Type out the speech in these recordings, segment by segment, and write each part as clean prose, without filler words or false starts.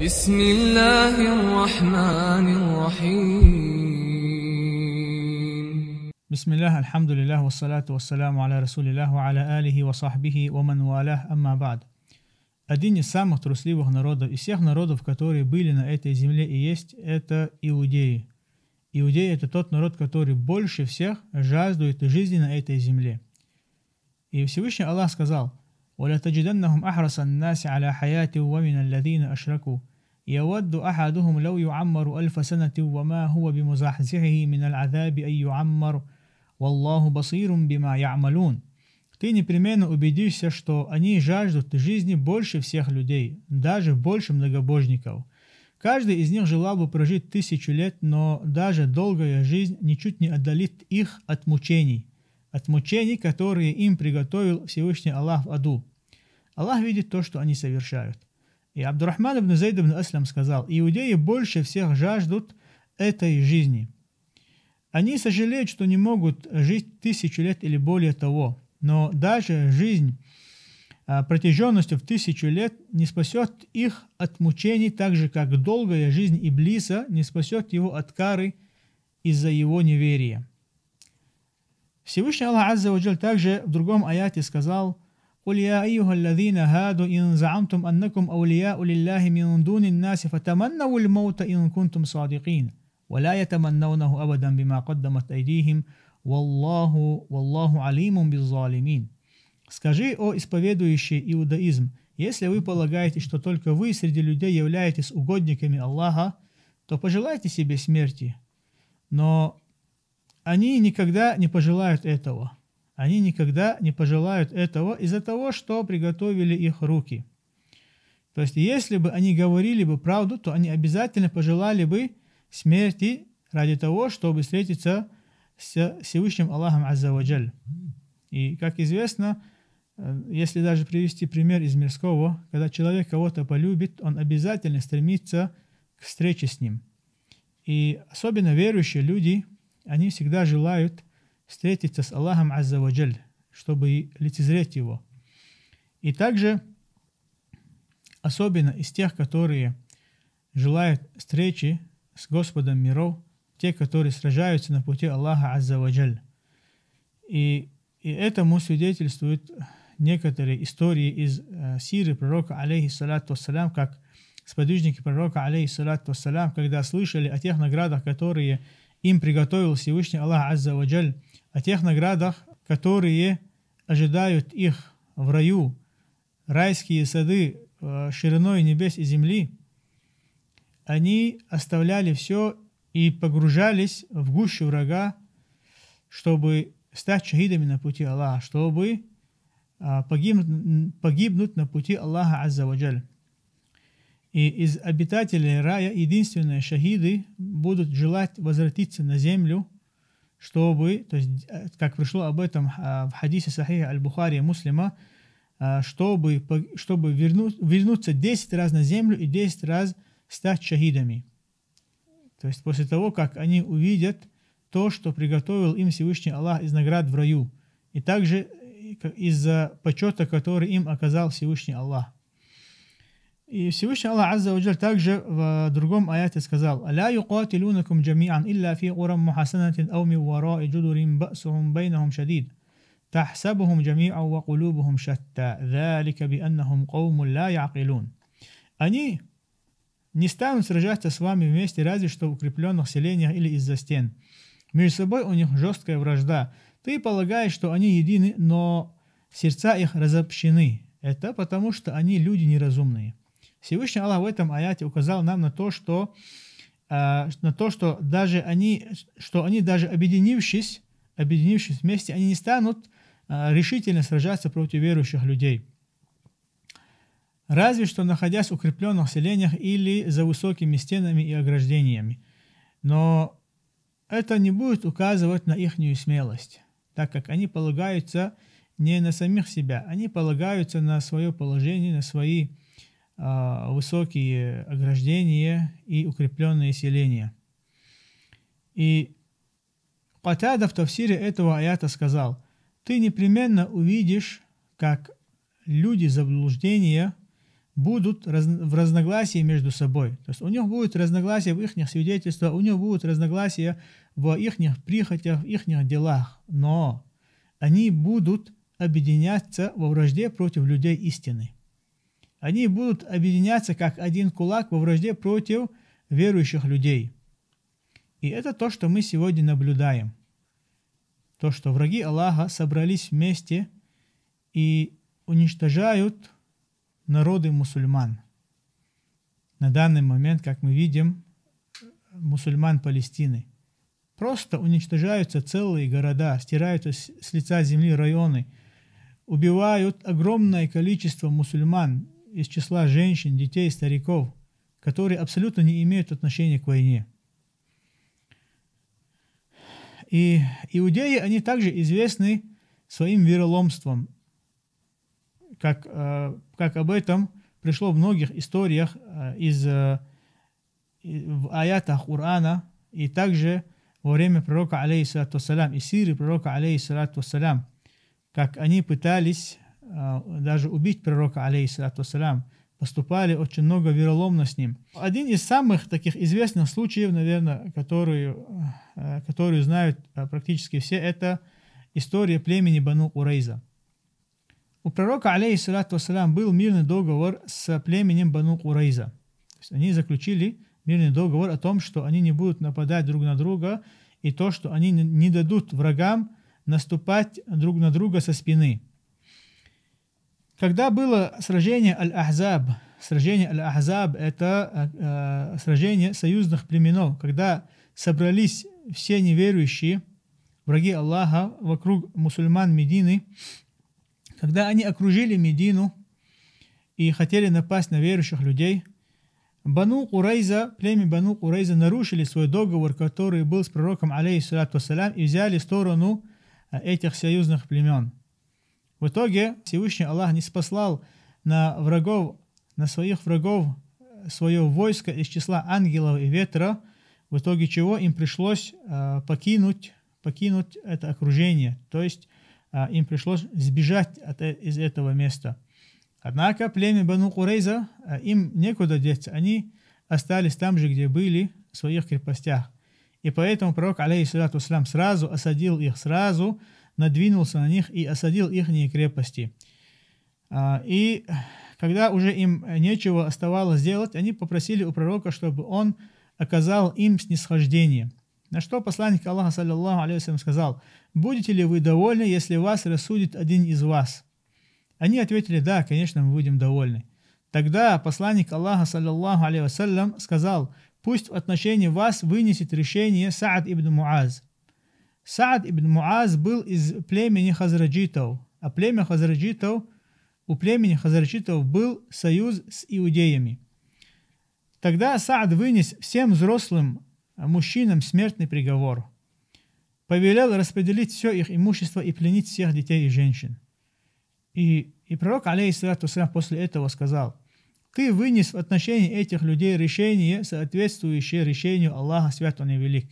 بسم الله الرحمن الرحيم. بسم الله, альхамдулиллах, вассалату вассаляму аля расулиллах, ва аля алихи ва сахбихи, ва ман валях, амма ба'д. Один из самых трусливых народов, из всех народов, которые были на этой земле и есть, это иудеи. Иудеи – это тот народ, который больше всех жаждует жизни на этой земле. И Всевышний Аллах сказал: وَلَتَجِدَنَّهُمْ أَحْرَصَ النَّاسِ عَلَى حَيَاةٍ وَمِنَ الَّذِينَ أَشْرَكُوا يَوَدُّ أَحَدُهُمْ لَوْ يُعَمَّرُ أَلْفَ سَنَةٍ وَمَا هُوَ بِمُزَحْزِحِهِ مِنَ الْعَذَابِ أَن يُعَمَّرَ وَاللَّهُ بَصِيرٌ بِمَا يَعْمَلُونَ. Ты непременно убедишься, что они жаждут жизни больше всех людей, даже больше многобожников. Каждый из них желал бы прожить 1000 лет, но даже долгая жизнь ничуть не отдалит их от мучений, которые им приготовил Всевышний Аллах в аду. Аллах видит то, что они совершают. И Абдурахман ибн Зайд ибн Аслам сказал: иудеи больше всех жаждут этой жизни. Они сожалеют, что не могут жить 1000 лет или более того, но даже жизнь протяженностью в 1000 лет не спасет их от мучений, так же, как долгая жизнь Иблиса не спасет его от кары из-за его неверия. Всевышний Аллах Азза ва Джаль также в другом аяте сказал: قُلْ يَا أَيُّهَا الَّذِينَ هَادُوا إِنْ زَعَمْتُمْ أَنَّكُمْ أَوْلِيَاءُ لِلَّهِ مِنْ دُونِ النَّاسِ فَتَمَنَّوُا الْمَوْتَ إِنْ كُنْتُمْ صَادِقِينَ وَلَا يَتَمَنَّوْنَهُ أَبَدًا بِمَا قَدَّمَتْ أَيْدِيهِمْ وَاللَّهُ عَلِيمٌ بِالظَّالِمِينَ. Скажи, о исповедующий иудаизм, если вы полагаете, что только вы среди людей являетесь угодниками Аллаха, то пожелайте себе смерти. Но они никогда не пожелают этого. Они никогда не пожелают этого из-за того, что приготовили их руки. То есть, если бы они говорили бы правду, то они обязательно пожелали бы смерти ради того, чтобы встретиться с Всевышним Аллахом Азза ва Джаль. И, как известно, если даже привести пример из мирского, когда человек кого-то полюбит, он обязательно стремится к встрече с ним. И особенно верующие люди, они всегда желают встретиться с Аллахом Азза ва Джаль, чтобы лицезреть Его. И также, особенно из тех, которые желают встречи с Господом миров, те, которые сражаются на пути Аллаха Азза ва Джаль. И этому свидетельствуют некоторые истории из сиры пророка, алейхиссалату вассалям, как сподвижники пророка, алейхиссалату вассалям, когда слышали о тех наградах, которые им приготовил Всевышний Аллах Азза ва Джаль, о тех наградах, которые ожидают их в раю, райские сады шириной небес и земли, они оставляли все и погружались в гущу врага, чтобы стать шахидами на пути Аллаха, чтобы погибнуть на пути Аллаха Азза ва Джаль. И из обитателей рая единственные шахиды будут желать возвратиться на землю, чтобы, то есть, как пришло об этом в хадисе Сахиха Аль-Бухари Муслима, чтобы вернуться 10 раз на землю и 10 раз стать шахидами. То есть после того, как они увидят то, что приготовил им Всевышний Аллах из наград в раю, и также из-за почета, который им оказал Всевышний Аллах. И Всевышний Аллах Азза ва Джаль также в другом аяте сказал: «Ля юқатилунакум джами'ан илля фи урам мухасанатин ау ми вара'i джудурин бa'сухум байнахум шадид. Тахсабухум джами'ан ва кулубухум шатта. Залика би аннахум каумун ла я'қилун». Они не станут сражаться с вами вместе, разве что в укрепленных селениях или из-за стен. Между собой у них жесткая вражда. Ты полагаешь, что они едины, но сердца их разобщены. Это потому, что они люди неразумные. Всевышний Аллах в этом аяте указал нам на то, что даже они даже объединившись вместе, они не станут решительно сражаться против верующих людей. Разве что находясь в укрепленных селениях или за высокими стенами и ограждениями. Но это не будет указывать на ихнюю смелость, так как они полагаются не на самих себя, они полагаются на свое положение, на свои высокие ограждения и укрепленные селения. И Катада в тафсире этого аята сказал: ты непременно увидишь, как люди заблуждения будут в разногласии между собой. То есть у них будут разногласия в их свидетельствах, у них будут разногласия в их прихотях, в их делах. Но они будут объединяться во вражде против людей истины. Они будут объединяться как один кулак во вражде против верующих людей. И это то, что мы сегодня наблюдаем. То, что враги Аллаха собрались вместе и уничтожают народы мусульман. На данный момент, как мы видим, мусульман Палестины. Просто уничтожаются целые города, стираются с лица земли районы, убивают огромное количество мусульман из числа женщин, детей, стариков, которые абсолютно не имеют отношения к войне. И иудеи, они также известны своим вероломством, как об этом пришло в многих историях в аятах Корана, и также во время пророка, алейхиссалату вассалям, и сиры пророка, алейхиссалату вассалям, как они пытались даже убить пророка, алейхиссалату вассалям, поступали очень много вероломно с ним. Один из самых таких известных случаев, наверное, которую знают практически все, это история племени Бану Курайза. У пророка, алейхиссалату вассалям, был мирный договор с племенем Бану Курайза. То есть они заключили мирный договор о том, что они не будут нападать друг на друга, и то, что они не дадут врагам наступать друг на друга со спины. Когда было сражение Аль-Ахзаб, это сражение союзных племенов, когда собрались все неверующие, враги Аллаха, вокруг мусульман Медины, когда они окружили Медину и хотели напасть на верующих людей, племя Бану Курайза нарушили свой договор, который был с пророком, алейхиссалату вассалям, и взяли сторону этих союзных племен. В итоге Всевышний Аллах не спаслал на своих врагов свое войско из числа ангелов и ветра, в итоге чего им пришлось покинуть это окружение, то есть им пришлось сбежать из этого места. Однако племя Бану Курайза, им некуда деться, они остались там же, где были, в своих крепостях. И поэтому пророк, алейхиссалату вассалям, сразу осадил их, сразу надвинулся на них и осадил их крепости. И когда уже им нечего оставалось делать, они попросили у пророка, чтобы он оказал им снисхождение. На что посланник Аллаха, саллаллаху алейхи вассалям, сказал: «Будете ли вы довольны, если вас рассудит один из вас?» Они ответили: «Да, конечно, мы будем довольны». Тогда посланник Аллаха, саллаллаху алейхи вассалям, сказал: «Пусть в отношении вас вынесет решение Саад ибн Муаз». Саад ибн Муаз был из племени хазраджитов, а у племени хазраджитов был союз с иудеями. Тогда Саад вынес всем взрослым мужчинам смертный приговор, повелел распределить все их имущество и пленить всех детей и женщин. И пророк, алейхиссалату вассалям, после этого сказал: «Ты вынес в отношении этих людей решение, соответствующее решению Аллаха, свят Он и велик».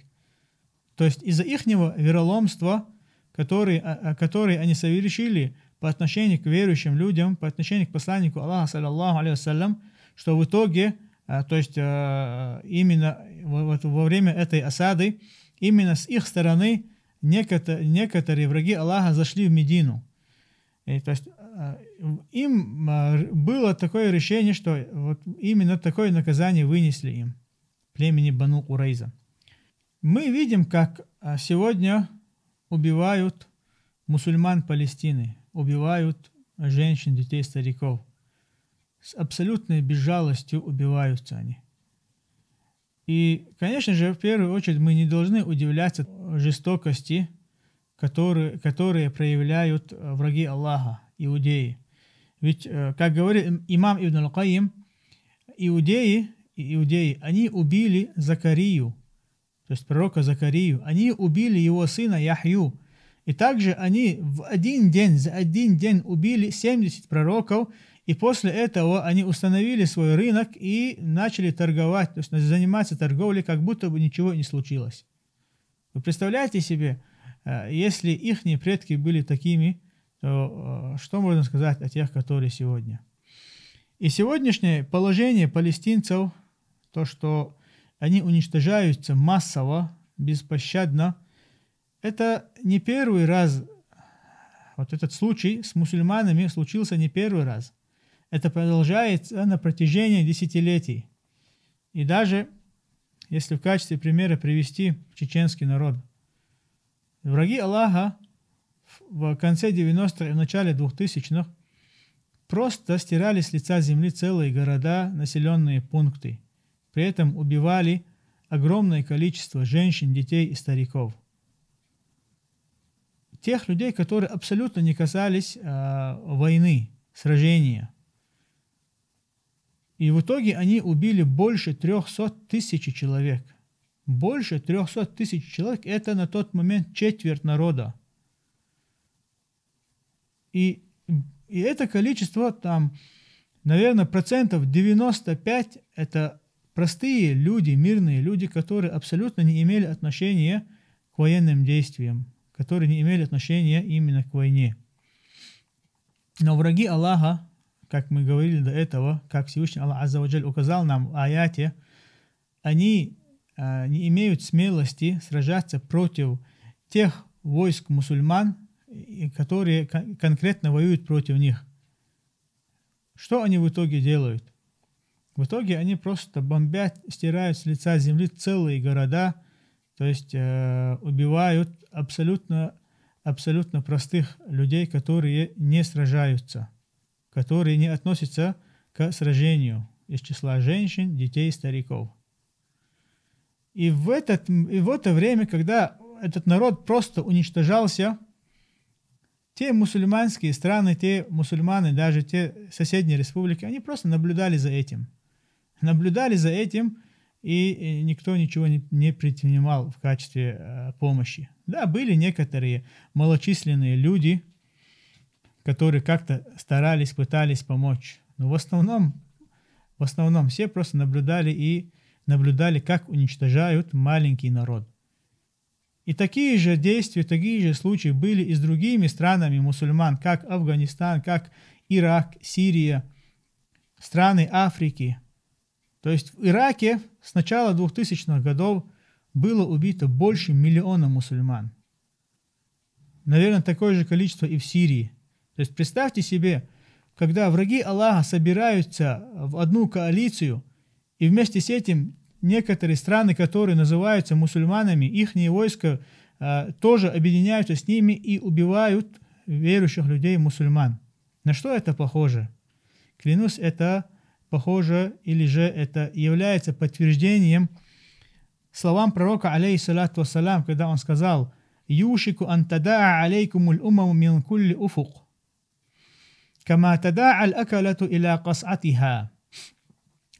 То есть из-за их вероломства, которые они совершили по отношению к верующим людям, по отношению к посланнику Аллаха, саллаллаху алейхи вассалям, что в итоге, то есть именно во время этой осады, именно с их стороны некоторые враги Аллаха зашли в Медину. И, то есть им было такое решение, что вот именно такое наказание вынесли им, племени Бану Курайза. Мы видим, как сегодня убивают мусульман Палестины, убивают женщин, детей, стариков. С абсолютной безжалостью убиваются они. И, конечно же, в первую очередь мы не должны удивляться жестокости, которые проявляют враги Аллаха, иудеи. Ведь, как говорит имам Ибн Аль-Кайим, иудеи, они убили Закарию, то есть пророка Закарию, они убили его сына Яхью. И также они за один день убили 70 пророков, и после этого они установили свой рынок и начали торговать, то есть заниматься торговлей, как будто бы ничего не случилось. Вы представляете себе, если их предки были такими, то что можно сказать о тех, которые сегодня? И сегодняшнее положение палестинцев, то, что они уничтожаются массово, беспощадно, это не первый раз. Вот этот случай с мусульманами случился не первый раз. Это продолжается на протяжении десятилетий. И даже, если в качестве примера привести чеченский народ, враги Аллаха в конце 90-х и в начале 2000-х просто стирали с лица земли целые города, населенные пункты. При этом убивали огромное количество женщин, детей и стариков. Тех людей, которые абсолютно не касались войны, сражения. И в итоге они убили больше 300 тысяч человек. Больше 300 тысяч человек – это на тот момент четверть народа. И это количество, там, наверное, 95% – это простые люди, мирные люди, которые абсолютно не имели отношения к военным действиям, которые не имели отношения именно к войне. Но враги Аллаха, как мы говорили до этого, как Всевышний Аллах Азза ва Джаль указал нам в аяте, они не имеют смелости сражаться против тех войск мусульман, которые конкретно воюют против них. Что они в итоге делают? В итоге они просто бомбят, стирают с лица земли целые города, то есть убивают абсолютно простых людей, которые не сражаются, которые не относятся к сражению из числа женщин, детей, стариков. И в это время, когда этот народ просто уничтожался, те мусульманские страны, те мусульманы, даже те соседние республики, они просто наблюдали за этим. И никто ничего не предпринимал в качестве помощи. Да, были некоторые малочисленные люди, которые как-то старались, пытались помочь. Но в основном все просто наблюдали, как уничтожают маленький народ. И такие же действия, такие же случаи были и с другими странами мусульман, как Афганистан, как Ирак, Сирия, страны Африки. То есть в Ираке с начала 2000-х годов было убито больше 1 миллиона мусульман. Наверное, такое же количество и в Сирии. То есть представьте себе, когда враги Аллаха собираются в одну коалицию, и вместе с этим некоторые страны, которые называются мусульманами, их войска тоже объединяются с ними и убивают верующих людей мусульман. На что это похоже? Клянусь, это похоже, или же это является подтверждением словам пророка, алейхиссалату вассалям, когда он сказал: «Юшику ан тадаа алейкумуль умаму мин кулли уфук, кама тадаа аль-акалату иля кас'атиха».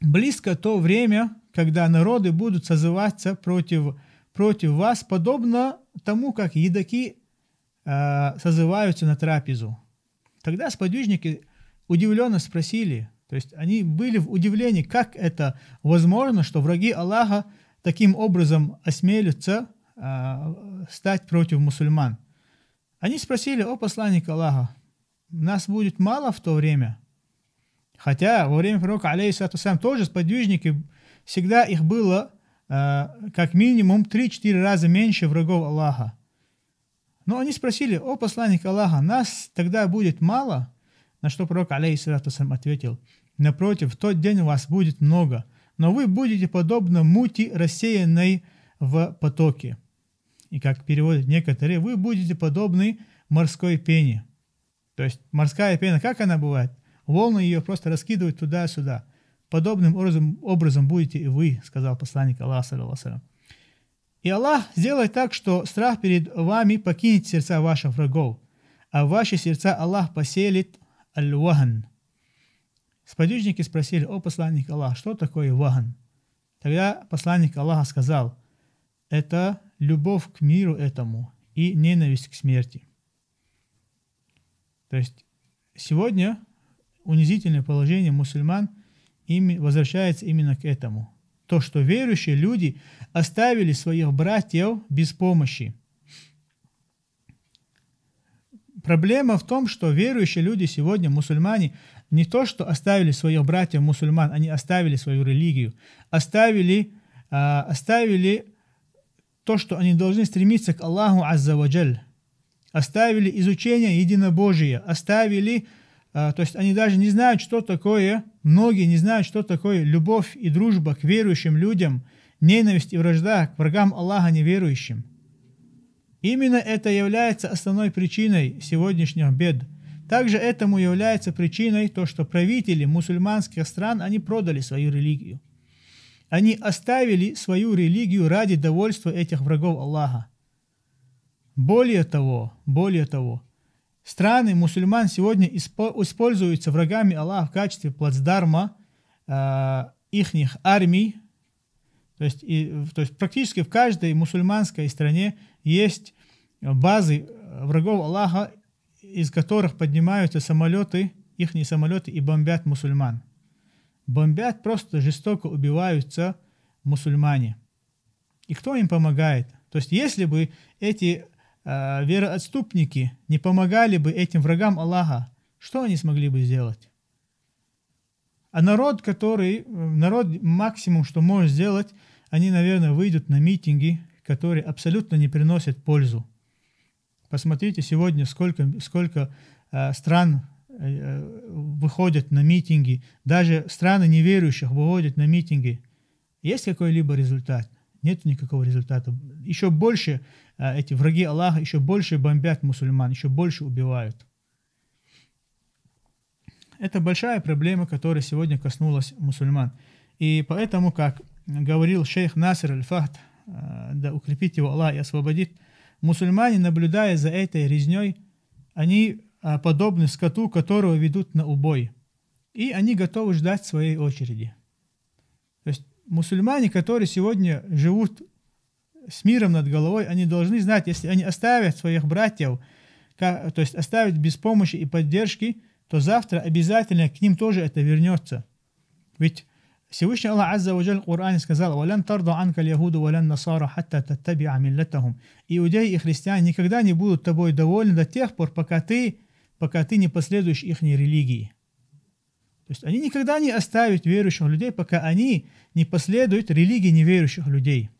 Близко то время, когда народы будут созываться против вас, подобно тому, как едоки созываются на трапезу. Тогда сподвижники удивленно спросили, то есть они были в удивлении, как это возможно, что враги Аллаха таким образом осмелятся стать против мусульман. Они спросили: «О посланник Аллаха, нас будет мало в то время?» Хотя во время пророка, алейхиссалату вассалям, тоже сподвижники, всегда их было как минимум 3-4 раза меньше врагов Аллаха. Но они спросили: «О посланник Аллаха, нас тогда будет мало?» На что пророк, алейхиссалату вассалям, ответил: «Напротив, в тот день вас будет много, но вы будете подобно мути, рассеянной в потоке». И как переводят некоторые, вы будете подобны морской пене. То есть морская пена, как она бывает? Волны ее просто раскидывают туда-сюда. Подобным образом будете и вы, сказал посланник Аллаха, саллаллаху алейхи ва саллям. И Аллах сделает так, что страх перед вами покинет сердца ваших врагов, а в ваши сердца Аллах поселит аль-ваган. Сподвижники спросили: «О посланник Аллаха, что такое ваган?» Тогда посланник Аллаха сказал: «Это любовь к миру этому и ненависть к смерти». То есть сегодня унизительное положение мусульман возвращается именно к этому. То, что верующие люди оставили своих братьев без помощи. Проблема в том, что верующие люди сегодня, мусульмане, не то, что оставили своих братьев мусульман, они оставили свою религию, оставили то, что они должны стремиться к Аллаху Азза ва Джаль, оставили изучение единобожия, оставили, то есть они даже не знают, что такое, многие не знают, что такое любовь и дружба к верующим людям, ненависть и вражда к врагам Аллаха неверующим. Именно это является основной причиной сегодняшних бед. Также этому является причиной то, что правители мусульманских стран, они продали свою религию. Они оставили свою религию ради довольства этих врагов Аллаха. Более того, страны мусульман сегодня используются врагами Аллаха в качестве плацдарма ихних армий. То есть практически в каждой мусульманской стране есть базы врагов Аллаха, из которых поднимаются самолеты, ихние самолеты, и бомбят мусульман. Бомбят, просто жестоко убиваются мусульмане. И кто им помогает? То есть если бы эти вероотступники не помогали бы этим врагам Аллаха, что они смогли бы сделать? А народ максимум, что может сделать, они, наверное, выйдут на митинги, которые абсолютно не приносят пользу. Посмотрите сегодня, сколько стран выходят на митинги, даже страны неверующих выходят на митинги. Есть какой-либо результат? Нет никакого результата. Еще больше эти враги Аллаха, еще больше бомбят мусульман, еще больше убивают. Это большая проблема, которая сегодня коснулась мусульман. И поэтому, как говорил шейх Насир аль-Фахд, да укрепит его Аллах и освободит, мусульмане, наблюдая за этой резней, они подобны скоту, которого ведут на убой. И они готовы ждать своей очереди. То есть мусульмане, которые сегодня живут с миром над головой, они должны знать, если они оставят своих братьев, то есть оставят без помощи и поддержки, то завтра обязательно к ним тоже это вернется. Ведь Всевышний Аллах Азза ва Джаль в Коране сказал: «Валан тарда анка аль-яхуду валан насара хатта таттабиа миллатахум». Иудеи и христиане никогда не будут тобой довольны до тех пор, пока ты не последуешь их религии. То есть они никогда не оставят верующих людей, пока они не последуют религии неверующих людей.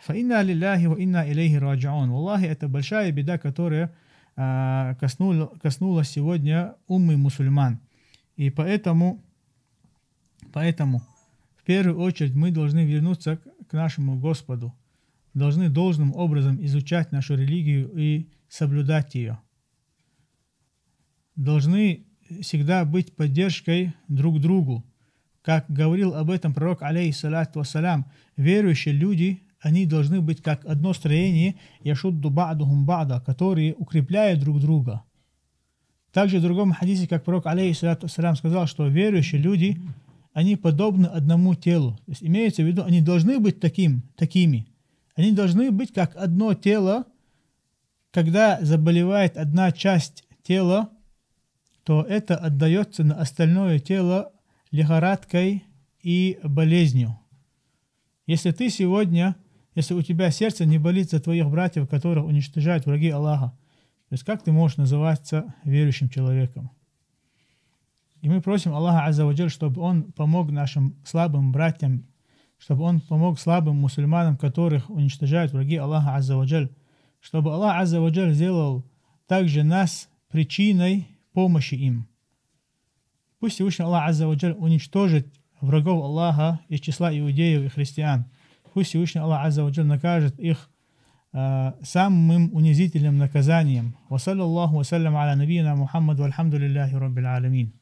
Фаинна лилляхи ва инна илейхи раджиун. Аллахи, это большая беда, которая коснулась сегодня уммы мусульман. И поэтому в первую очередь мы должны вернуться к нашему Господу. Должны должным образом изучать нашу религию и соблюдать ее. Должны всегда быть поддержкой друг другу. Как говорил об этом пророк, алейхиссалату вассалям, верующие люди, они должны быть как одно строение, яшудду ба'духум ба'да, которые укрепляют друг друга. Также в другом хадисе, как пророк, алейхиссалату вассалям, сказал, что верующие люди, они подобны одному телу. То есть имеется в виду, они должны быть такими. Они должны быть как одно тело. Когда заболевает одна часть тела, то это отдается на остальное тело лихорадкой и болезнью. Если у тебя сердце не болит за твоих братьев, которых уничтожают враги Аллаха, то есть как ты можешь называться верующим человеком? И мы просим Аллаха Азза ва Джаль, чтобы Он помог нашим слабым братьям, чтобы Он помог слабым мусульманам, которых уничтожают враги Аллаха Азза ва Джаль, чтобы Аллах Азза ва Джаль сделал также нас причиной помощи им. Пусть Всевышний Аллах Азза ва Джаль уничтожит врагов Аллаха из числа иудеев и христиан. Пусть Всевышний Аллах Азза ва Джаль накажет их самым унизительным наказанием. Ва саллаллаху ва саллям аля набийина Мухаммад вальхамдулиллахи раббил аламин.